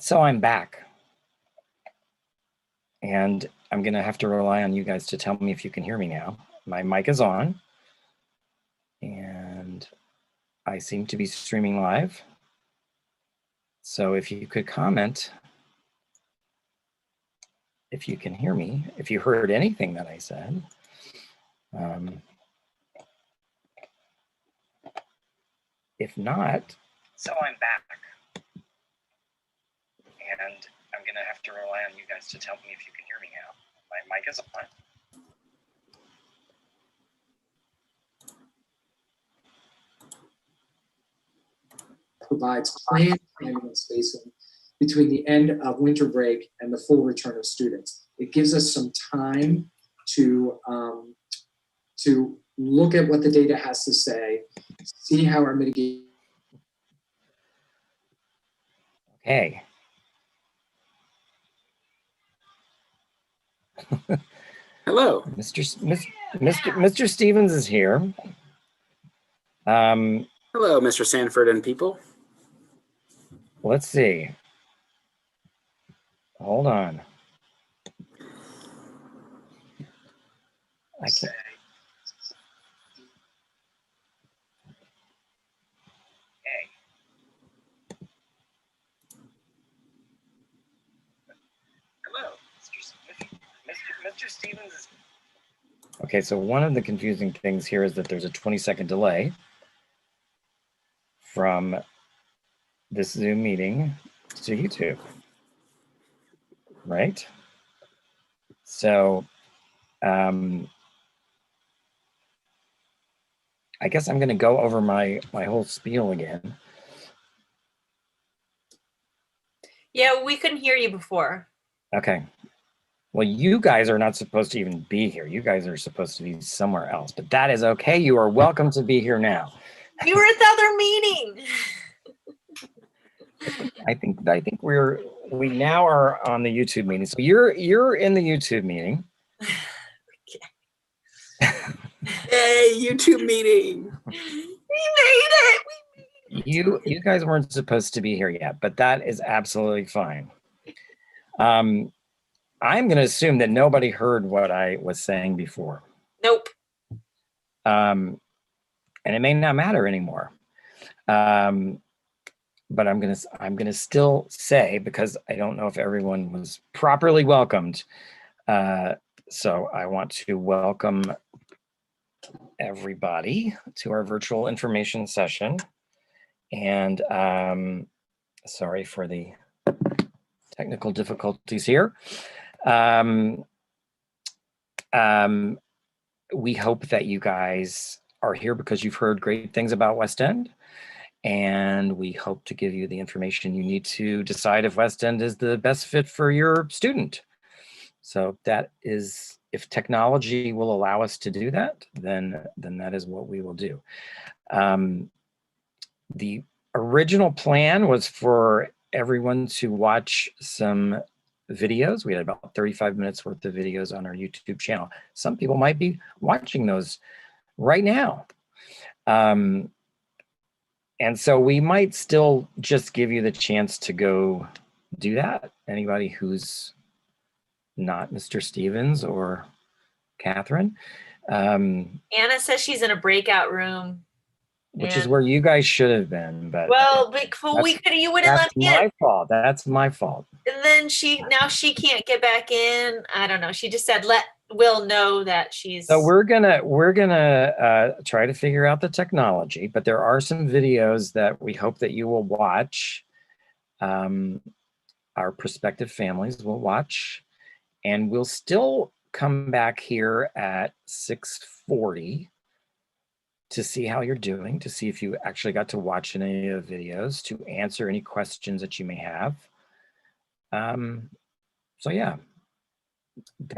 So I'm back. And I'm going to have to rely on you guys to tell me if you can hear me now. My mic is on. And I seem to be streaming live. So if you could comment, if you can hear me, if you heard anything that I said. If not, so I'm back. And I'm going to have to rely on you guys to tell me if you can hear me now. My mic is on. Provides planned timing and spacing between the end of winter break and the full return of students. It gives us some time to look at what the data has to say, see how our mitigation. Okay. Hello. Mr. Stevens is here. Hello, Mr. Sanford and people. Let's see. Hold on. I can't. Hello, Mr. Stevens is... Okay, so one of the confusing things here is that there's a 20-second delay from this Zoom meeting to YouTube, right? So I guess I'm going to go over my whole spiel again. Yeah, we couldn't hear you before. Okay. Well, you guys are not supposed to even be here. You guys are supposed to be somewhere else, but that is okay. You are welcome to be here now. You were at the other meeting. I think we now are on the YouTube meeting. So you're in the YouTube meeting. Hey, YouTube meeting. We made it. You guys weren't supposed to be here yet, but that is absolutely fine. I'm going to assume that nobody heard what I was saying before. Nope. And it may not matter anymore. But I'm gonna still say, because I don't know if everyone was properly welcomed. So I want to welcome everybody to our virtual information session. And sorry for the technical difficulties here. We hope that you guys are here because you've heard great things about West End. And we hope to give you the information you need to decide if West End is the best fit for your student. So that is, if technology will allow us to do that, then that is what we will do. The original plan was for everyone to watch some videos. We had about 35 minutes worth of videos on our YouTube channel. Some people might be watching those right now. And so we might still just give you the chance to go do that. Anybody who's not Mr. Stevens or Catherine. Anna says she's in a breakout room. Which is where you guys should have been. But well, you wouldn't let me in. That's my fault. That's my fault. And then now she can't get back in. I don't know. She just said, let Will know that she's... So we're gonna try to figure out the technology, but there are some videos that we hope that you will watch. Our prospective families will watch, and we'll still come back here at 6:40 to see how you're doing, to see if you actually got to watch any of the videos, to answer any questions that you may have. So yeah.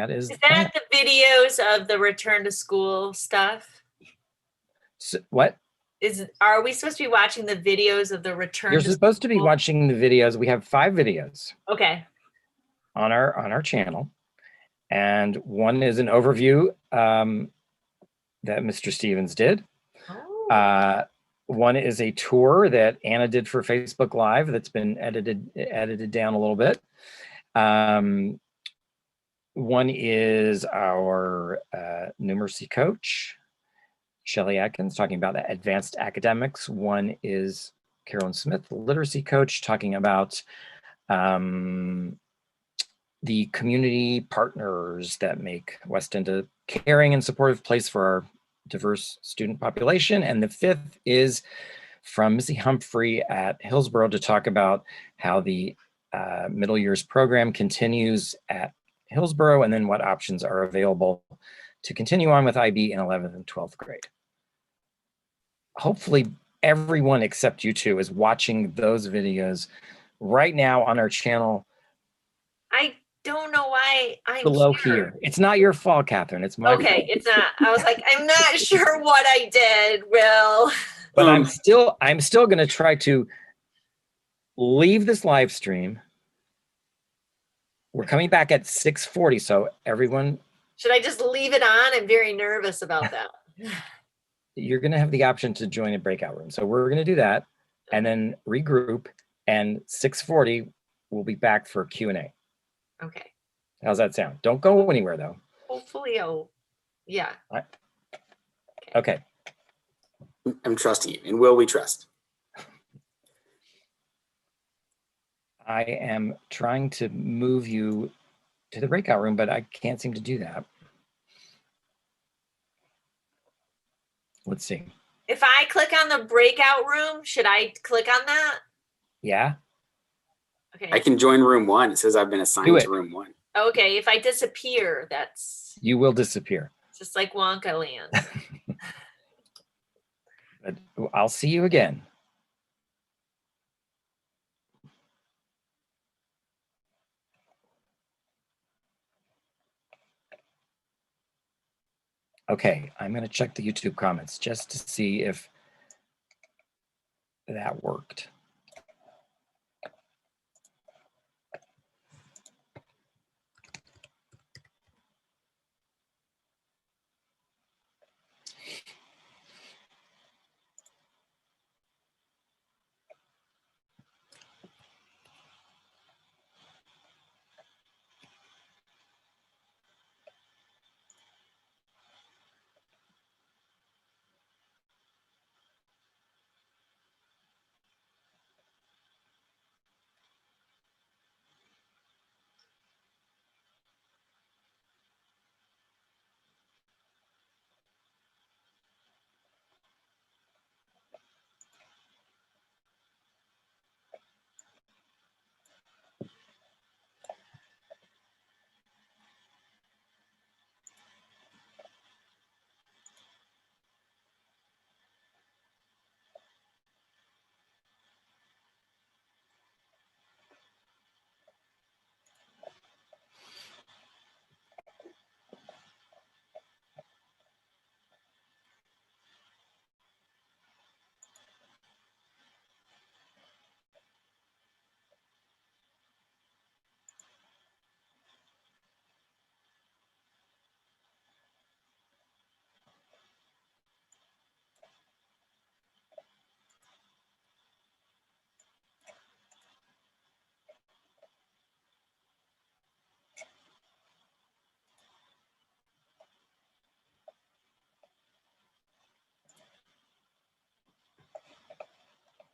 Is that the videos of the return to school stuff? So, what? Are we supposed to be watching the videos of the return You're to supposed school? to be watching the videos. We have 5 videos. Okay. On our channel. And one is an overview that Mr. Stevens did. Oh. One is a tour that Anna did for Facebook Live that's been edited down a little bit. One is our numeracy coach, Shelley Atkins, talking about advanced academics. One is Carolyn Smith, the literacy coach, talking about the community partners that make West End a caring and supportive place for our diverse student population. And the fifth is from Missy Humphrey at Hillsborough to talk about how the middle years program continues at Hillsborough and then what options are available to continue on with IB in 11th and 12th grade. Hopefully everyone except you two is watching those videos right now on our channel. I don't know why I'm Below here. It's not your fault, Catherine. It's my Okay, fault. it's not. I was like, I'm not sure what I did, Will. But I'm still going to try to leave this live stream. We're coming back at 6:40, so everyone, Should I just leave it on? I'm very nervous about that. you're going to have the option to join a breakout room. So we're going to do that and then regroup, and 6:40 we'll be back for Q&A. Okay. How's that sound? Don't go anywhere though. Hopefully, yeah. Okay. I'm trusting you. And will we trust? I am trying to move you to the breakout room, but I can't seem to do that. Let's see. If I click on the breakout room, should I click on that? Yeah. Okay. I can join room 1. It says I've been Do assigned it. to room 1. Okay. If I disappear, that's You will disappear. just like Wonka Land. But I'll see you again. Okay, I'm going to check the YouTube comments just to see if that worked.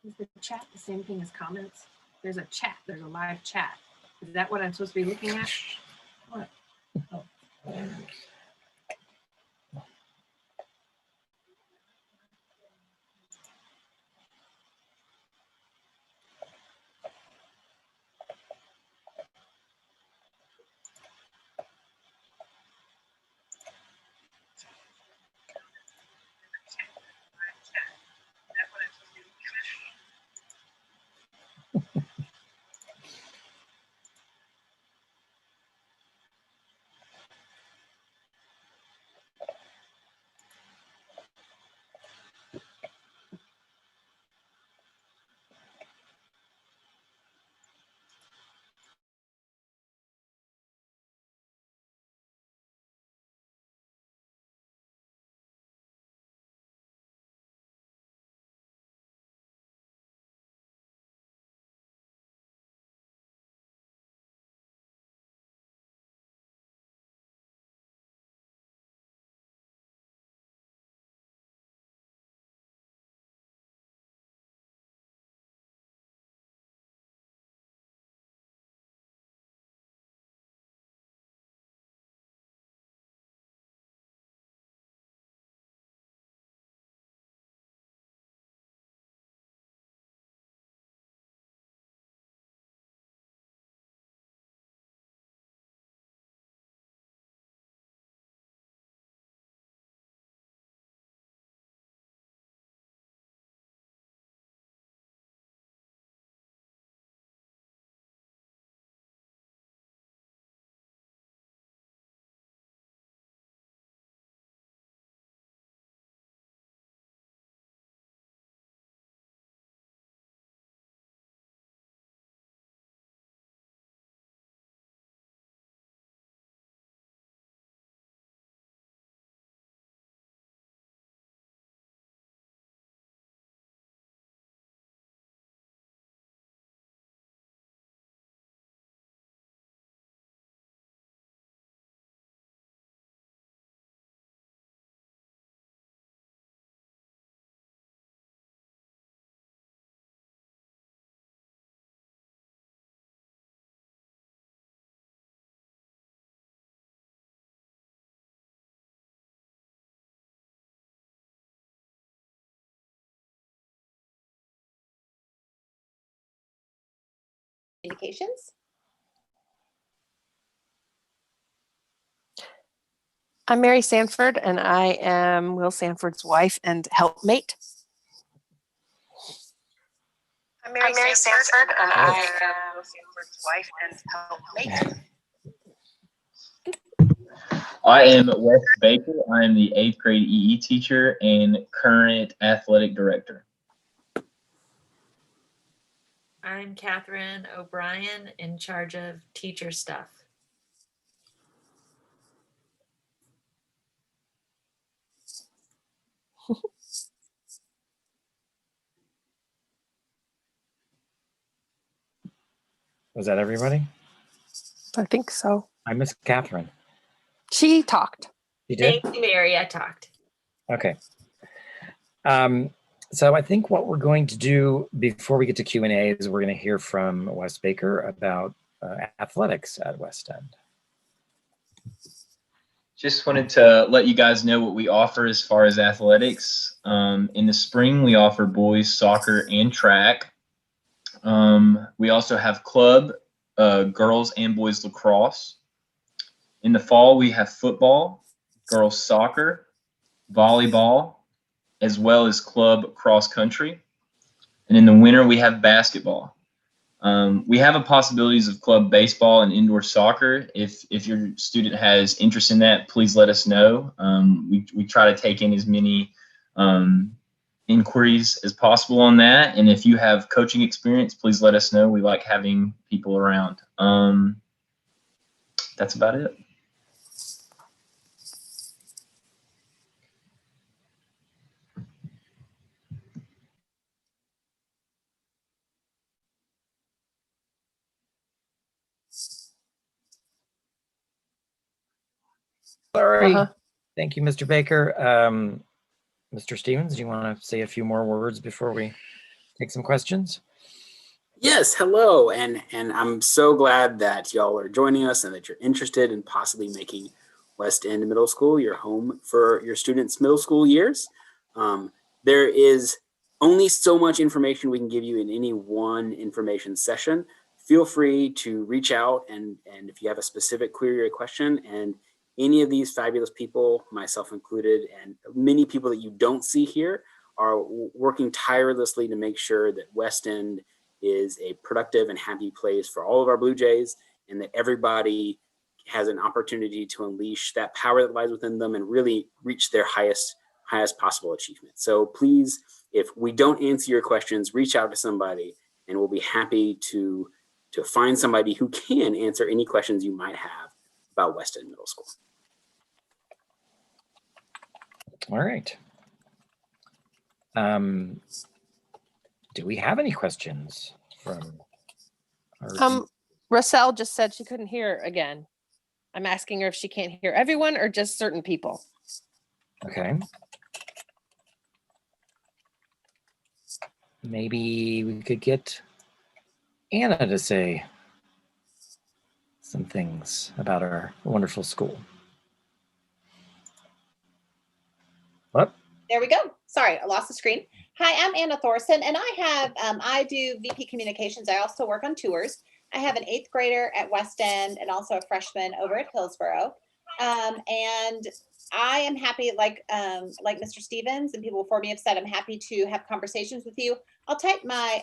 Is the chat the same thing as comments? There's a chat, there's a live chat. Is that what I'm supposed to be looking at? What? Oh. Communications. I'm Mary Sanford, and I am Will Sanford's wife and helpmate. I'm Mary Sanford, and I am Will Sanford's wife and helpmate. I am Wes Baker. I am the 8th grade EE teacher and current athletic director. I'm Catherine O'Brien, in charge of teacher stuff. Was that everybody? I think so. I miss Catherine. She talked. You did? Thank you, Mary. I talked. Okay. So I think what we're going to do before we get to Q&A is we're going to hear from Wes Baker about athletics at West End. Just wanted to let you guys know what we offer as far as athletics. In the spring, we offer boys soccer and track. We also have club, girls and boys lacrosse. In the fall, we have football, girls soccer, volleyball, as well as club cross country. And in the winter, we have basketball. We have a possibilities of club baseball and indoor soccer. If your student has interest in that, please let us know. We try to take in as many inquiries as possible on that. And if you have coaching experience, please let us know. We like having people around. That's about it. Sorry. Uh-huh. Thank you, Mr. Baker. Mr. Stevens, do you want to say a few more words before we take some questions? Yes, hello, and I'm so glad that y'all are joining us and that you're interested in possibly making West End Middle School your home for your students' middle school years. There is only so much information we can give you in any one information session. Feel free to reach out and if you have a specific query or question, and any of these fabulous people, myself included, and many people that you don't see here are working tirelessly to make sure that West End is a productive and happy place for all of our Blue Jays, and that everybody has an opportunity to unleash that power that lies within them and really reach their highest possible achievement. So please, if we don't answer your questions, reach out to somebody and we'll be happy to find somebody who can answer any questions you might have about West End Middle School. All right. Do we have any questions from our Russell just said she couldn't hear again. I'm asking her if she can't hear everyone or just certain people. Okay. Maybe we could get Anna to say some things about our wonderful school. What? There we go. Sorry, I lost the screen. Hi, I'm Anna Thorson, and I do VP Communications. I also work on tours. I have an 8th grader at West End and also a freshman over at Hillsborough. And I am happy, like Mr. Stevens and people before me have said, I'm happy to have conversations with you. I'll type my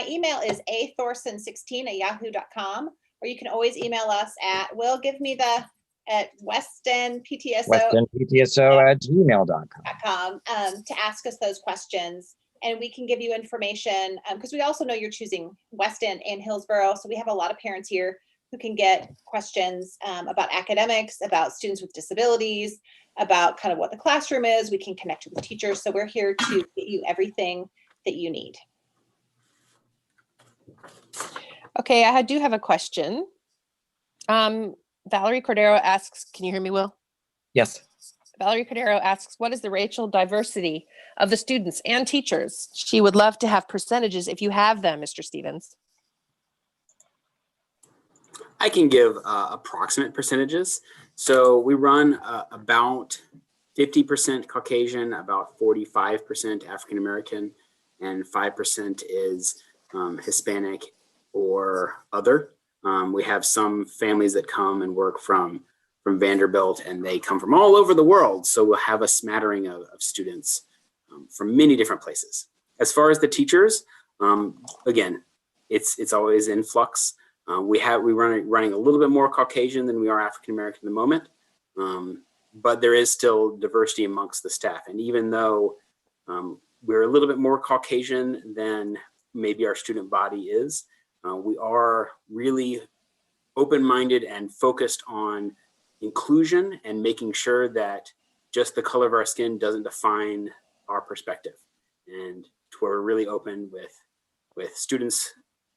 email is athorson16@yahoo.com, or you can always email us at WestendPTSO@gmail.com to ask us those questions, and we can give you information because we also know you're choosing West End and Hillsborough, so we have a lot of parents here who can get questions about academics, about students with disabilities, about kind of what the classroom is. We can connect you with teachers, so we're here to get you everything that you need. Okay, I do have a question. Valerie Cordero asks, can you hear me, Will? Yes. Valerie Cordero asks, what is the racial diversity of the students and teachers? She would love to have percentages if you have them, Mr. Stevens. I can give approximate percentages. So we run about 50% Caucasian, about 45% African American, and 5% is Hispanic or other. We have some families that come and work from Vanderbilt, and they come from all over the world. So we'll have a smattering of students from many different places. As far as the teachers, again, it's always in flux. We're running a little bit more Caucasian than we are African American at the moment, but there is still diversity amongst the staff. And even though we're a little bit more Caucasian than maybe our student body is, we are really open-minded and focused on inclusion and making sure that just the color of our skin doesn't define our perspective. And we're really open with students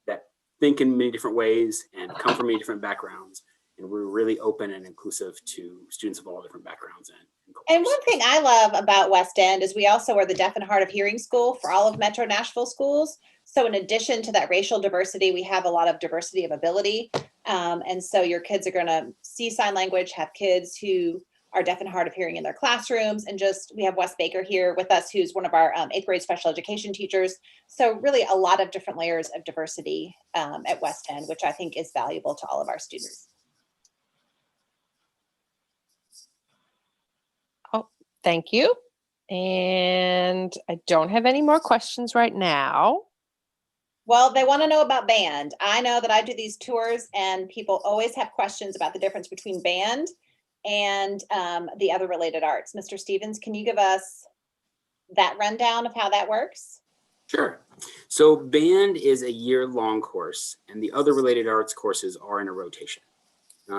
that think in many different ways and come from many different backgrounds. And we're really open and inclusive to students of all different backgrounds and cultures. And one thing I love about West End is we also are the deaf and hard of hearing school for all of Metro Nashville schools. So in addition to that racial diversity, we have a lot of diversity of ability. And so your kids are going to see sign language, have kids who are deaf and hard of hearing in their classrooms. And just, we have Wes Baker here with us, who's one of our 8th grade special education teachers. So really a lot of different layers of diversity at West End, which I think is valuable to all of our students. Oh, thank you. And I don't have any more questions right now. Well, they want to know about band. I know that I do these tours and people always have questions about the difference between band and the other related arts. Mr. Stevens, can you give us that rundown of how that works? Sure. So band is a year-long course, and the other related arts courses are in a rotation.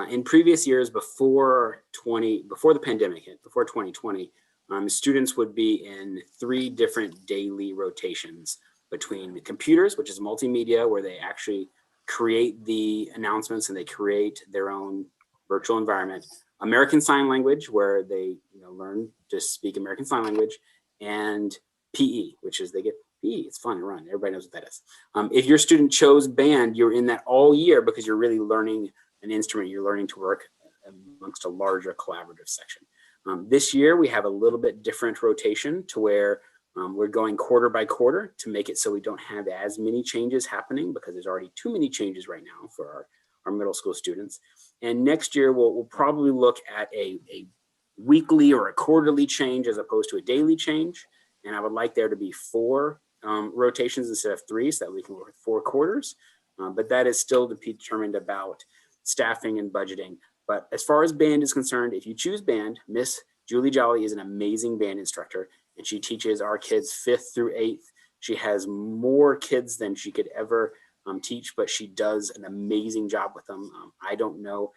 In previous years, before the pandemic hit, before 2020, students would be in 3 different daily rotations between the computers, which is multimedia, where they actually create the announcements and they create their own virtual environment. American Sign Language, where they learn to speak American Sign Language, and PE, which is they get PE. It's fun to run. Everybody knows what that is. If your student chose band, you're in that all year because you're really learning an instrument. You're learning to work amongst a larger collaborative section. This year, we have a little bit different rotation to where we're going quarter by quarter to make it so we don't have as many changes happening, because there's already too many changes right now for our middle school students. And next year, we'll probably look at a weekly or a quarterly change as opposed to a daily change. And I would like there to be 4 rotations instead of 3, so that we can work with 4 quarters. But that is still to be determined about staffing and budgeting. But as far as band is concerned, if you choose band, Miss Julie Jolly is an amazing band instructor, and she teaches our kids 5th through 8th. She has more kids than she could ever teach, but she does an amazing job with them. I don't know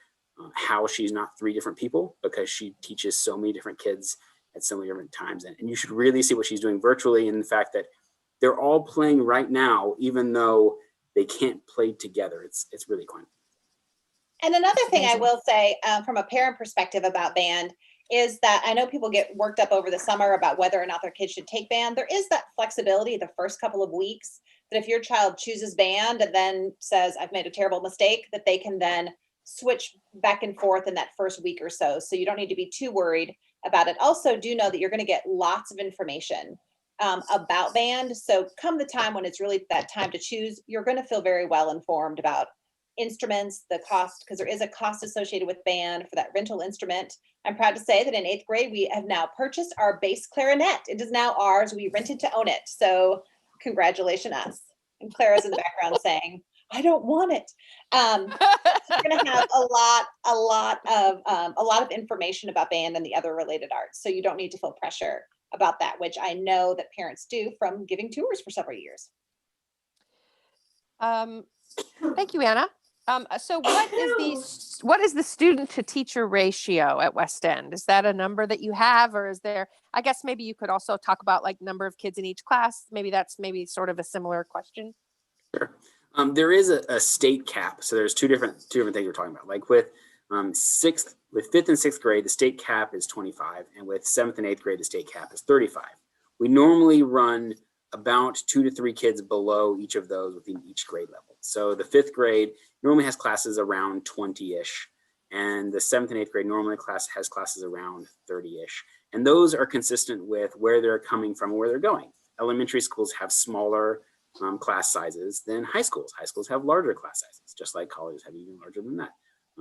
how she's not 3 different people, because she teaches so many different kids at so many different times. And you should really see what she's doing virtually, and the fact that they're all playing right now, even though they can't play together. It's really fun. And another thing I will say from a parent perspective about band is that I know people get worked up over the summer about whether or not their kids should take band. There is that flexibility the first couple of weeks that if your child chooses band and then says, I've made a terrible mistake, that they can then switch back and forth in that first week or so. So you don't need to be too worried about it. Also, do know that you're going to get lots of information about band. So come the time when it's really that time to choose, you're going to feel very well informed about instruments, the cost, because there is a cost associated with band for that rental instrument. I'm proud to say that in 8th grade, we have now purchased our bass clarinet. It is now ours. We rented to own it. So congratulations us. And Clara's in the background saying, I don't want it. We're going to have a lot of information about band and the other related arts. So you don't need to feel pressure about that, which I know that parents do from giving tours for several years. Thank you, Anna. So what is the student to teacher ratio at West End? Is that a number that you have, or is there, I guess maybe you could also talk about like number of kids in each class. Maybe that's sort of a similar question. Sure. There is a state cap. So there's two different things we're talking about. Like with 5th and 6th grade, the state cap is 25, and with 7th and 8th grade, the state cap is 35. We normally run about 2 to 3 kids below each of those within each grade level. So the 5th grade normally has classes around 20-ish, and the 7th and 8th grade normally has classes around 30-ish. And those are consistent with where they're coming from, where they're going. Elementary schools have smaller class sizes than high schools. High schools have larger class sizes, just like colleges have even larger than that,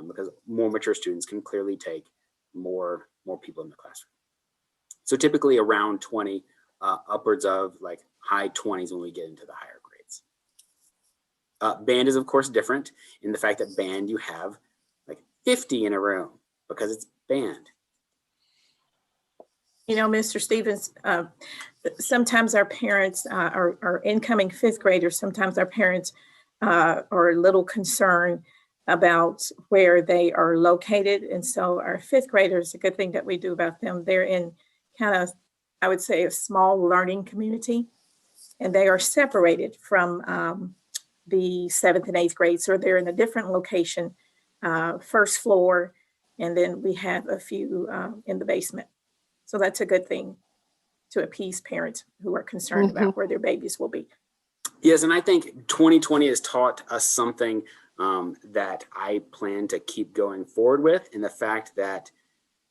because more mature students can clearly take more people in the classroom. So typically around 20, upwards of like high 20s when we get into the higher grades. Band is of course different in the fact that band you have like 50 in a room because it's band. You know, Mr. Stevens, sometimes our parents, our incoming fifth graders, sometimes our parents are a little concerned about where they are located. And so our fifth graders, a good thing that we do about them, they're in kind of, I would say, a small learning community, and they are separated from the seventh and eighth grades. So they're in a different location, first floor, and then we have a few in the basement. So that's a good thing to appease parents who are concerned about where their babies will be. Yes, and I think 2020 has taught us something that I plan to keep going forward with, in the fact that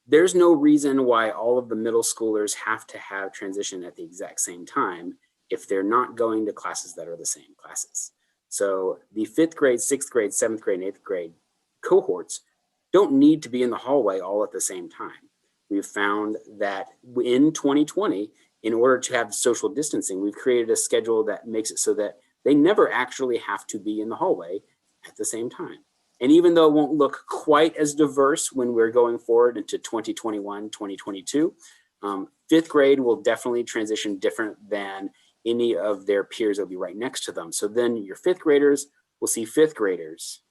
there's no reason why all of the middle schoolers have to have transition at the exact same time if they're not going to classes that are the same classes. So the fifth grade, sixth grade, seventh grade, and eighth grade cohorts don't need to be in the hallway all at the same time. We've found that in 2020, in order to have social distancing, we've created a schedule that makes it so that they never actually have to be in the hallway at the same time. And even though it won't look quite as diverse when we're going forward into 2021, 2022, fifth grade will definitely transition different than any of their peers that will be right next to them. So then your fifth graders will see fifth graders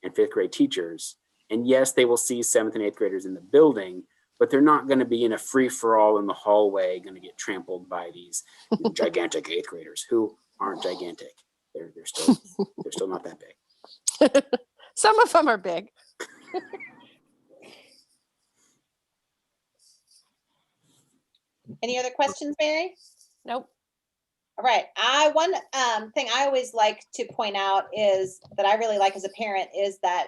and fifth grade teachers. And yes, they will see seventh and eighth graders in the building, but they're not going to be in a free-for-all in the hallway, going to get trampled by these gigantic eighth graders who aren't gigantic. They're still not that big. Some of them are big. Any other questions, Mary? Nope. All right. One thing I always like to point out is that I really like as a parent is that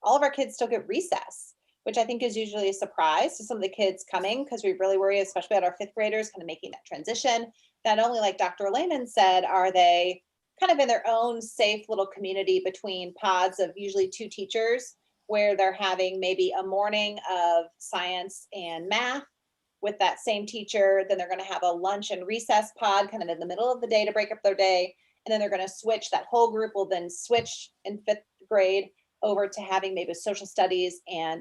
all of our kids still get recess, which I think is usually a surprise to some of the kids coming, because we really worry, especially about our fifth graders kind of making that transition. Not only, like Dr. Lehman said, are they kind of in their own safe little community between pods of usually two teachers, where they're having maybe a morning of science and math with that same teacher. Then they're going to have a lunch and recess pod kind of in the middle of the day to break up their day. And then they're going to switch, that whole group will then switch in fifth grade over to having maybe social studies and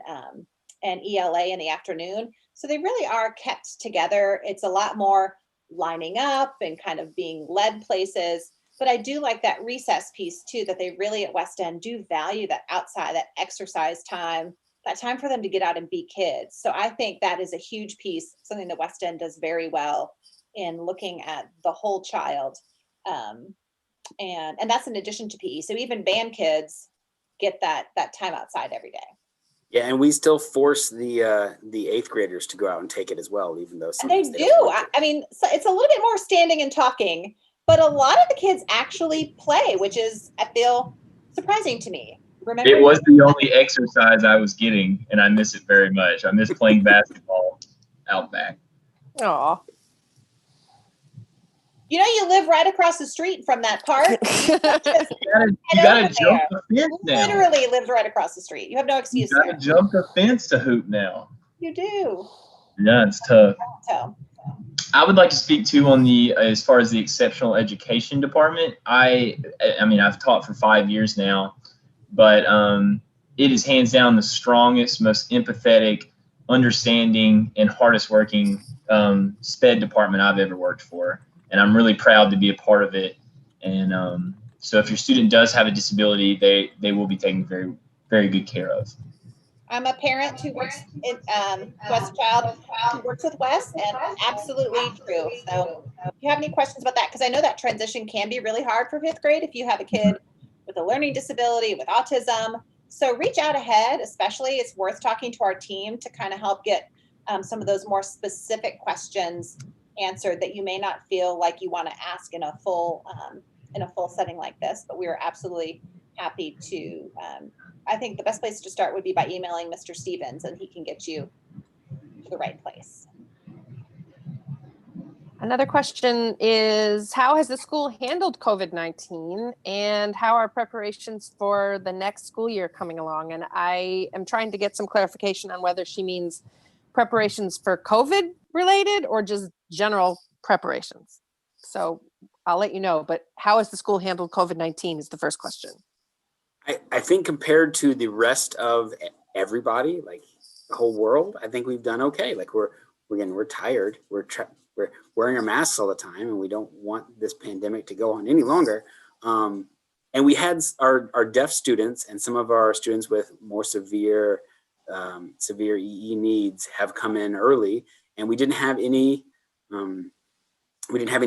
ELA in the afternoon. So they really are kept together. It's a lot more lining up and kind of being led places. But I do like that recess piece too, that they really at West End do value that outside, that exercise time, that time for them to get out and be kids. So I think that is a huge piece, something that West End does very well in looking at the whole child. And that's in addition to PE. So even band kids get that time outside every day. Yeah, and we still force the eighth graders to go out and take it as well, even though they do. I mean, so it's a little bit more standing and talking, but a lot of the kids actually play, which is, I feel, surprising to me. Remember, it was the only exercise I was getting, and I miss it very much. I miss playing basketball out back. Aw. You know, you live right across the street from that park. You gotta jump the fence now. Literally lives right across the street. You have no excuse. You gotta jump the fence to hoop now. You do. Yeah, it's tough. So I would like to speak too on as far as the exceptional education department. I mean, I've taught for 5 years now, but it is hands down the strongest, most empathetic, understanding, and hardest working SPED department I've ever worked for. And I'm really proud to be a part of it. And so if your student does have a disability, they will be taken very, very good care of. I'm a parent who works in West Child, who works with Wes, and absolutely true. So if you have any questions about that, because I know that transition can be really hard for fifth grade if you have a kid with a learning disability, with autism. So reach out ahead, especially it's worth talking to our team to kind of help get some of those more specific questions answered that you may not feel like you want to ask in a full setting like this. But we are absolutely happy to. I think the best place to start would be by emailing Mr. Stevens, and he can get you to the right place. Another question is, how has the school handled COVID-19 and how are preparations for the next school year coming along? And I am trying to get some clarification on whether she means preparations for COVID related or just general preparations. So I'll let you know, but how has the school handled COVID-19 is the first question. I think compared to the rest of everybody, like the whole world, I think we've done okay. Like we're tired. We're wearing our masks all the time, and we don't want this pandemic to go on any longer. And we had our deaf students and some of our students with more severe EE needs have come in early, and we didn't have any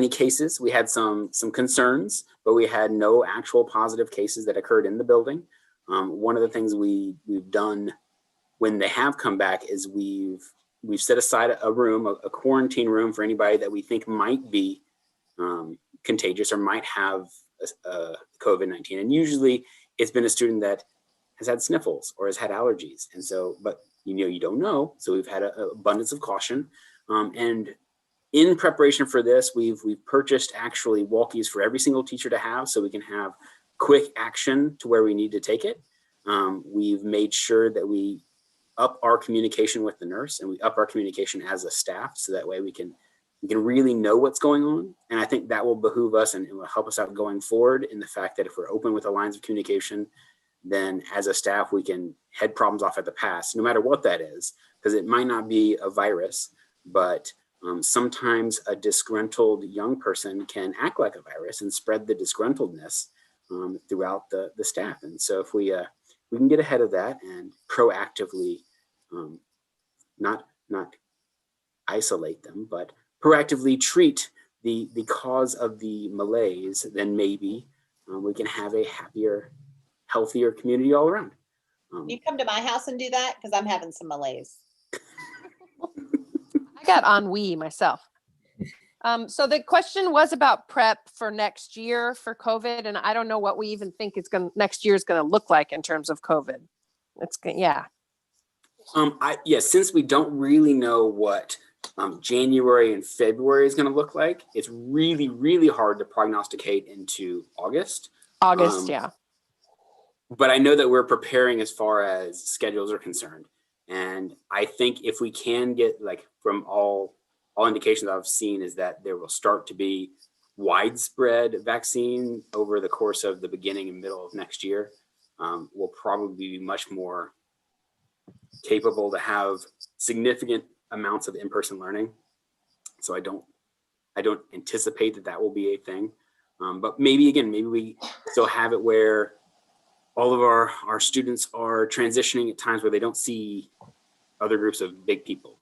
cases. We had some concerns, but we had no actual positive cases that occurred in the building. One of the things we've done when they have come back is we've set aside a room, a quarantine room for anybody that we think might be contagious or might have COVID-19. And usually it's been a student that has had sniffles or has had allergies. And so, but you don't know. So we've had an abundance of caution. And in preparation for this, we've purchased actually walkies for every single teacher to have so we can have quick action to where we need to take it. We've made sure that we up our communication with the nurse and we up our communication as a staff so that way we can really know what's going on. And I think that will behoove us and it will help us out going forward in the fact that if we're open with the lines of communication, then as a staff, we can head problems off at the pass, no matter what that is, because it might not be a virus, but sometimes a disgruntled young person can act like a virus and spread the disgruntledness throughout the staff. And so if we can get ahead of that and proactively not isolate them, but proactively treat the cause of the malaise, then maybe we can have a happier, healthier community all around. You come to my house and do that because I'm having some malaise. I got ennui myself. So the question was about prep for next year for COVID, and I don't know what we even think next year is going to look like in terms of COVID. Yeah. Since we don't really know what January and February is going to look like, it's really, really hard to prognosticate into August. Yeah. But I know that we're preparing as far as schedules are concerned. And I think if we can get, like, from all indications I've seen is that there will start to be widespread vaccine over the course of the beginning and middle of next year. We'll probably be much more capable to have significant amounts of in-person learning. So I don't anticipate that will be a thing. But maybe we still have it where all of our students are transitioning at times where they don't see other groups of big people.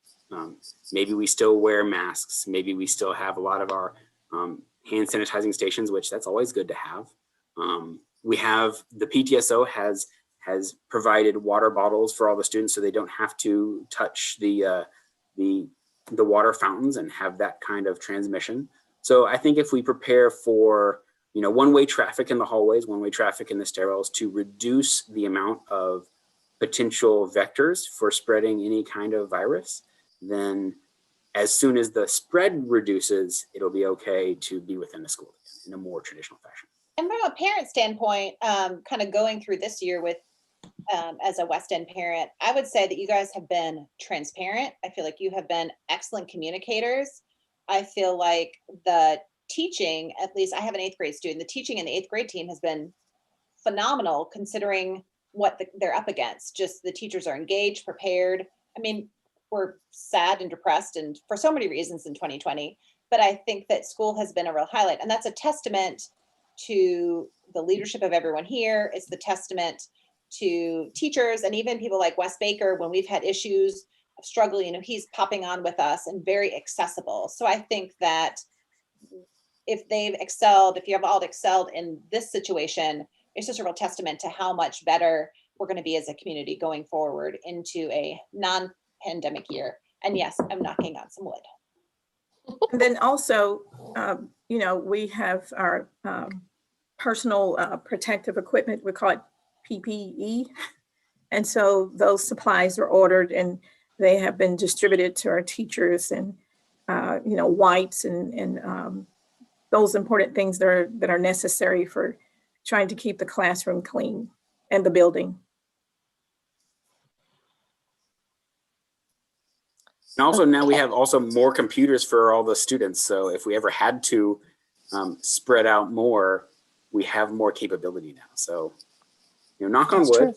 Maybe we still wear masks. Maybe we still have a lot of our hand sanitizing stations, which that's always good to have. We have the PTSO has provided water bottles for all the students so they don't have to touch the water fountains and have that kind of transmission. So I think if we prepare for one-way traffic in the hallways, one-way traffic in the stairwells to reduce the amount of potential vectors for spreading any kind of virus, then as soon as the spread reduces, it'll be okay to be within the school in a more traditional fashion. And from a parent standpoint, kind of going through this year with, as a West End parent, I would say that you guys have been transparent. I feel like you have been excellent communicators. I feel like the teaching, at least I have an 8th grade student, the teaching in the 8th grade team has been phenomenal considering what they're up against. Just the teachers are engaged, prepared. I mean, we're sad and depressed and for so many reasons in 2020, but I think that school has been a real highlight. And that's a testament to the leadership of everyone here. It's the testament to teachers and even people like Wes Baker, when we've had issues of struggling, he's popping on with us and very accessible. So I think that if they've excelled, if you have all excelled in this situation, it's just a real testament to how much better we're going to be as a community going forward into a non-pandemic year. And yes, I'm knocking on some wood. And then also, we have our personal protective equipment. We call it PPE. And so those supplies are ordered and they have been distributed to our teachers. And wipes and those important things that are necessary for trying to keep the classroom clean and the building. And also now we have also more computers for all the students. So if we ever had to spread out more, we have more capability now. So, knock on That's wood, true.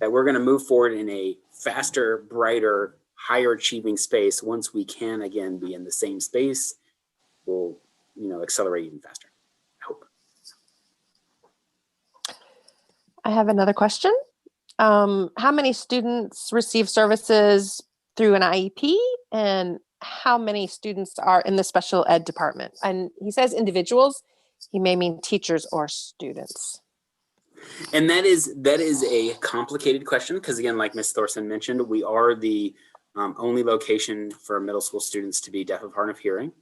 that we're going to move forward in a faster, brighter, higher achieving space. Once we can again be in the same space, we'll, accelerate even faster. I hope. I have another question. How many students receive services through an IEP, and how many students are in the special ed department? And he says individuals. He may mean teachers or students. And that is a complicated question because, again, like Ms. Thorson mentioned, we are the only location for middle school students to be deaf of hard of hearing.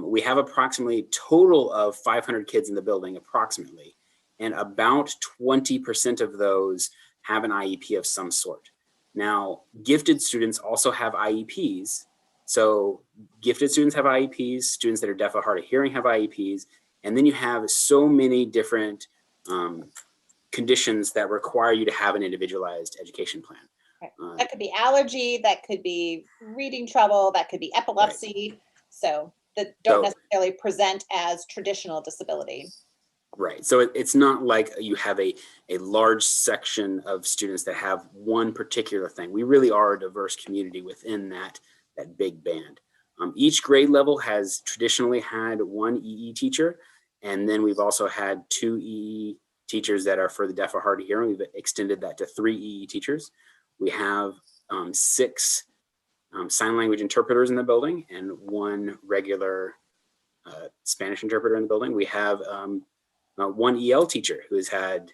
We have approximately total of 500 kids in the building, approximately, and about 20% of those have an IEP of some sort. Now, gifted students also have IEPs. So gifted students have IEPs, students that are deaf of hard of hearing have IEPs, and then you have so many different conditions that require you to have an individualized education plan. Right. That could be allergy, that could be reading trouble, that could be epilepsy. Right. So that don't necessarily present as traditional disability. Right. So it's not like you have a large section of students that have one particular thing. We really are a diverse community within that big band. Each grade level has traditionally had one EE teacher, and then we've also had 2 EE teachers that are for the deaf or hard of hearing. We've extended that to 3 EE teachers. We have 6 sign language interpreters in the building and 1 regular Spanish interpreter in the building. We have 1 EL teacher who's had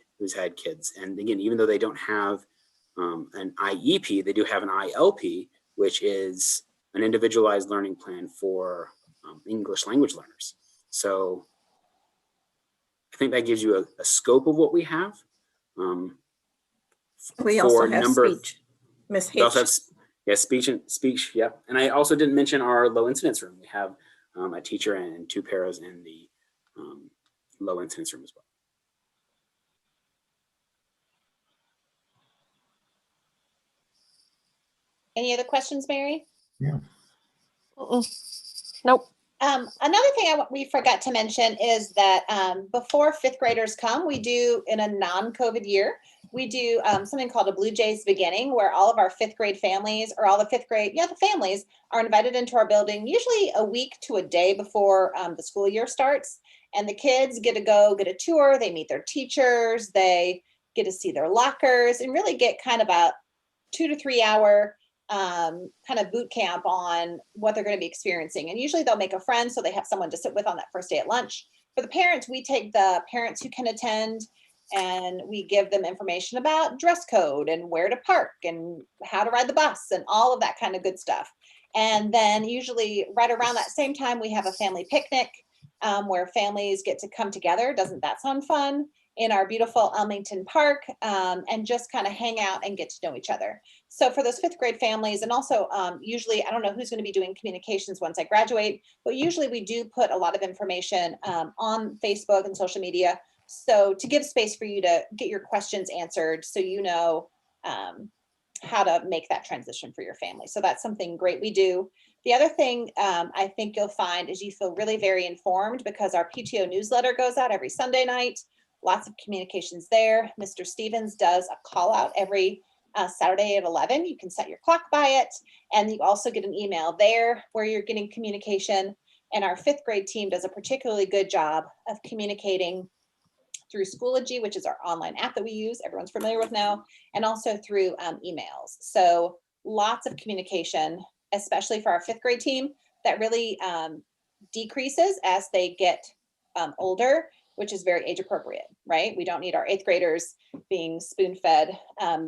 kids. And again, even though they don't have an IEP, they do have an ILP, which is an individualized learning plan for English language learners. So I think that gives you a scope of what we have. We also have speech. Ms. Hitch. We also have speech. Yeah. And I also didn't mention our low incidence room. We have a teacher and 2 paras in the low incidence room as well. Any other questions, Mary? Yeah. Nope. Another thing we forgot to mention is that before 5th graders come, we do, in a non-COVID year, we do something called a Blue Jays beginning, where all of our 5th grade families, or all the 5th grade, the families are invited into our building, usually a week to a day before the school year starts. And the kids get a tour, they meet their teachers, they get to see their lockers, and really get kind of a 2 to 3 hour kind of boot camp on what they're going to be experiencing. And usually they'll make a friend, so they have someone to sit with on that first day at lunch. For the parents, we take the parents who can attend and we give them information about dress code and where to park and how to ride the bus and all of that kind of good stuff. And then usually right around that same time, we have a family picnic where families get to come together. Doesn't that sound fun? In our beautiful Elmington Park, and just kind of hang out and get to know each other. So for those 5th grade families, and also usually, I don't know who's going to be doing communications once I graduate, but usually we do put a lot of information on Facebook and social media. So to give space for you to get your questions answered, so you know how to make that transition for your family. So that's something great we do. The other thing I think you'll find is you feel really very informed because our PTO newsletter goes out every Sunday night. Lots of communications there. Mr. Stevens does a call out every Saturday at 11. You can set your clock by it. And you also get an email there where you're getting communication. And our 5th grade team does a particularly good job of communicating through Schoology, which is our online app that we use, everyone's familiar with now, and also through emails. So lots of communication, especially for our 5th grade team, that really decreases as they get older, which is very age appropriate, right? We don't need our 8th graders being spoon fed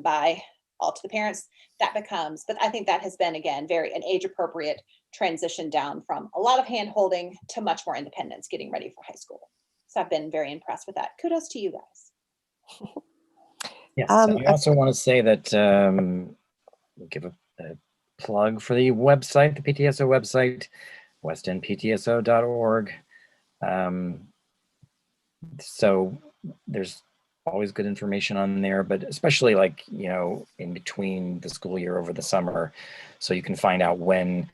by all to the parents. That becomes, but I think that has been, again, very an age appropriate transition down from a lot of hand holding to much more independence, getting ready for high school. So I've been very impressed with that. Kudos to you guys. Yes. I also want to say that we'll give a plug for the website, the PTSO website. westendptso.org. So there's always good information on there, but especially like, you know, in between the school year over the summer, so you can find out when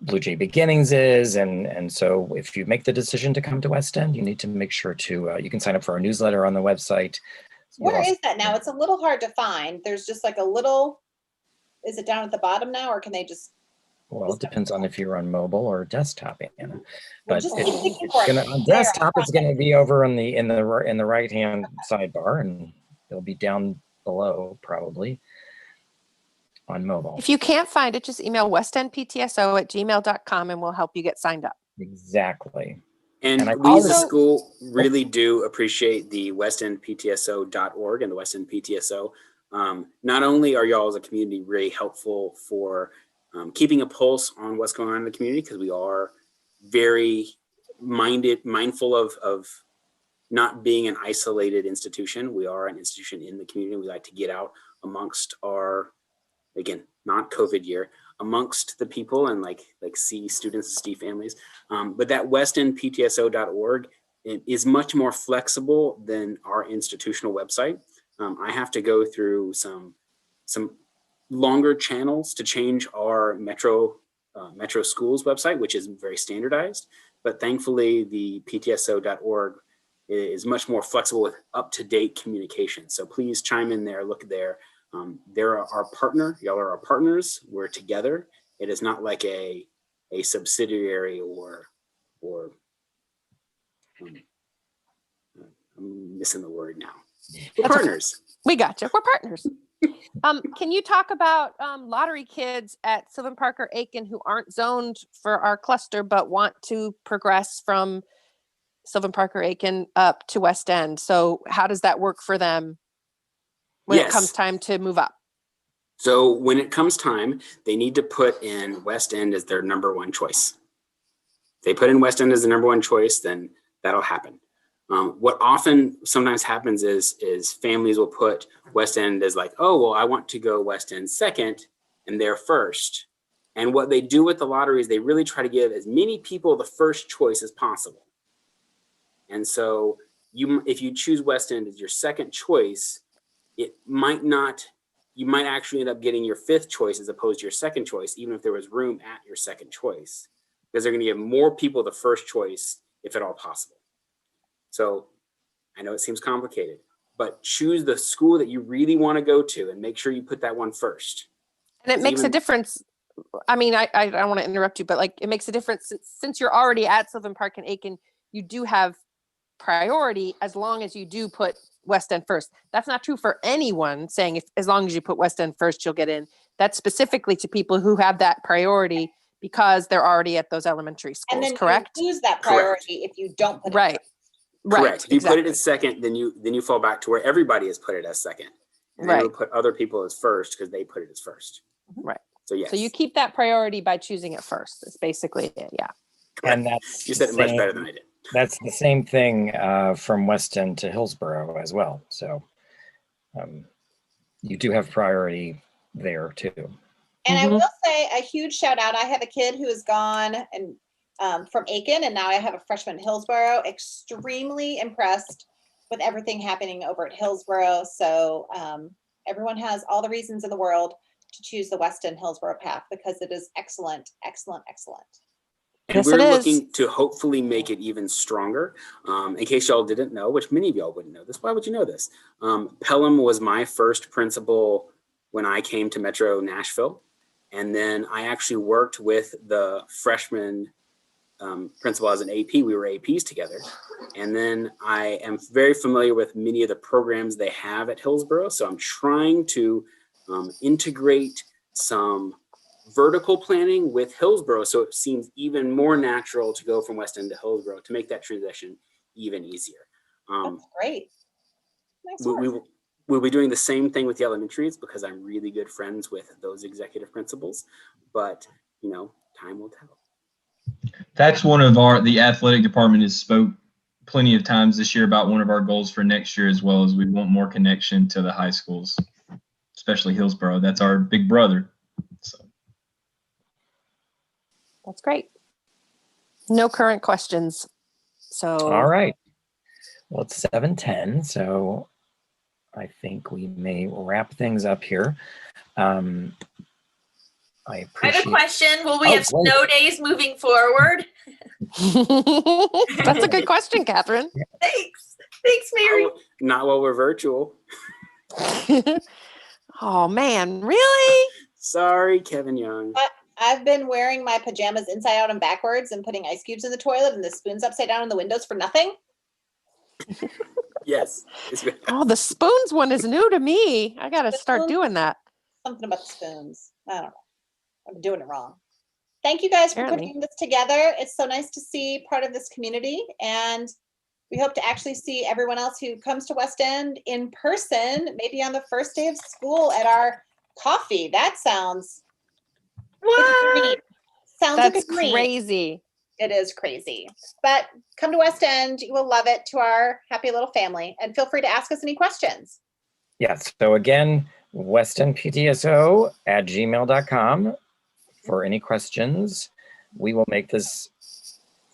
Blue Jay Beginnings is. And so if you make the decision to come to West End, you need to make sure to, you can sign up for our newsletter on the website. You'll Where also- is that now? It's a little hard to find. There's just like a little, is it down at the bottom now, or can they just? Well, it depends on if you're on mobile or desktop, Anna. Well, But just it's, keep looking it's for it. gonna, on There, desktop, it's gonna be over in the right hand sidebar, and it'll be down below probably on mobile. If you can't find it, just email westendptso@gmail.com and we'll help you get signed up. Exactly. And And I we as a also- school really do appreciate the westendptso.org and the West End PTSO. Not only are y'all as a community really helpful for keeping a pulse on what's going on in the community, because we are very mindful of not being an isolated institution. We are an institution in the community. We like to get out amongst our, again, not COVID year, amongst the people and like see students, see families. But that westendptso.org is much more flexible than our institutional website. I have to go through some longer channels to change our Metro Schools website, which is very standardized. But thankfully, the ptso.org is much more flexible with up-to-date communication. So please chime in there, look there. They're our partner. Y'all are our partners. We're together. It is not like a subsidiary or I'm missing the word now. We're That's okay. partners. We got you. We're partners. Can you talk about lottery kids at Sylvan Parker Aiken who aren't zoned for our cluster but want to progress from Sylvan Parker Aiken up to West End? So how does that work for them when it comes time to move up? So when it comes time, they need to put in West End as their number one choice. If they put in West End as the number one choice, then that'll happen. What often sometimes happens is families will put West End as like, oh, well, I want to go West End second and they're first. And what they do with the lottery is they really try to give as many people the first choice as possible. And so if you choose West End as your second choice, you might actually end up getting your fifth choice as opposed to your second choice, even if there was room at your second choice, because they're going to give more people the first choice if at all possible. So I know it seems complicated, but choose the school that you really want to go to and make sure you put that one first. And it makes a difference. I mean, I don't want to interrupt you, but like it makes a difference since you're already at Sylvan Park and Aiken, you do have priority as long as you do put West End first. That's not true for anyone saying as long as you put West End first, you'll get in. That's specifically to people who have that priority because they're already at those elementary schools, And then correct? you lose that priority if you don't put it Right. first. Right. Correct. If you exactly. put it as second, then you fall back to where everybody has put it as second. And Right. then you'll put other people as first because they put it as first. Right. So yes. So you keep that priority by choosing it first. That's basically it. Yeah. And that's You said it the much better same- than I did. That's the same thing from West End to Hillsborough as well. So you do have priority there too. And I Mhm. will say a huge shout out. I have a kid who has gone and from Aiken, and now I have a freshman at Hillsborough. Extremely impressed with everything happening over at Hillsborough. So everyone has all the reasons in the world to choose the West End Hillsborough path because it is excellent, excellent, excellent. And Yes, we're it is. looking to hopefully make it even stronger. In case y'all didn't know, which many of y'all wouldn't know this, why would you know this? Pelham was my first principal when I came to Metro Nashville. And then I actually worked with the freshman principal as an AP. We were APs together. And then I am very familiar with many of the programs they have at Hillsborough. So I'm trying to integrate some vertical planning with Hillsborough, so it seems even more natural to go from West End to Hillsborough to make that transition even easier. That's great. Nice We, work. we'll be doing the same thing with the elementaries because I'm really good friends with those executive principals, but you know, time will tell. That's one of the athletic department has spoke plenty of times this year about one of our goals for next year, as well as we want more connection to the high schools, especially Hillsborough. That's our big brother. So. That's great. No current questions. So. All right. Well, it's 7:10, so I think we may wrap things up here. I I have appreciate. a question. Will we Oh, have great. snow days moving forward? That's a good question, Catherine. Thanks. Thanks, Mary. Not while we're virtual. Oh man, really? Sorry, Kevin Young. I've been wearing my pajamas inside out and backwards and putting ice cubes in the toilet and the spoons upside down in the windows for nothing. Yes. It's good. Oh, the spoons one is new to me. I gotta start Spoons? doing that. Something about the spoons. I don't know. I'm doing it wrong. Thank you guys for Apparently. putting this together. It's so nice to see part of this community, and we hope to actually see everyone else who comes to West End in person, maybe on the first day of school at our coffee. That sounds like a dream. What? Sounds That's like a dream. crazy. It is crazy. But come to West End. You will love it, to our happy little family. And feel free to ask us any questions. Yes. So again, westendptso@gmail.com for any questions. We will make this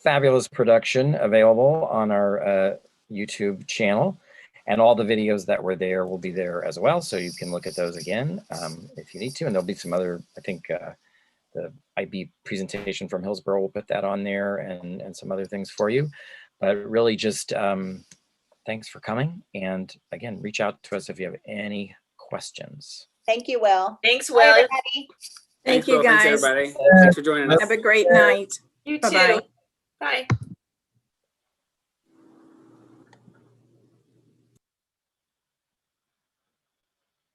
fabulous production available on our YouTube channel, and all the videos that were there will be there as well. So you can look at those again if you need to. And there'll be some other, I think the IB presentation from Hillsborough, will put that on there, and some other things for you. But really just thanks for coming. And again, reach out to us if you have any questions. Thank you, Will. Thanks, Bye, Will. everybody. Thank Thanks, you, Will. Thanks, guys. everybody. Thanks for joining us. Have a great night. You Bye-bye. too. Bye.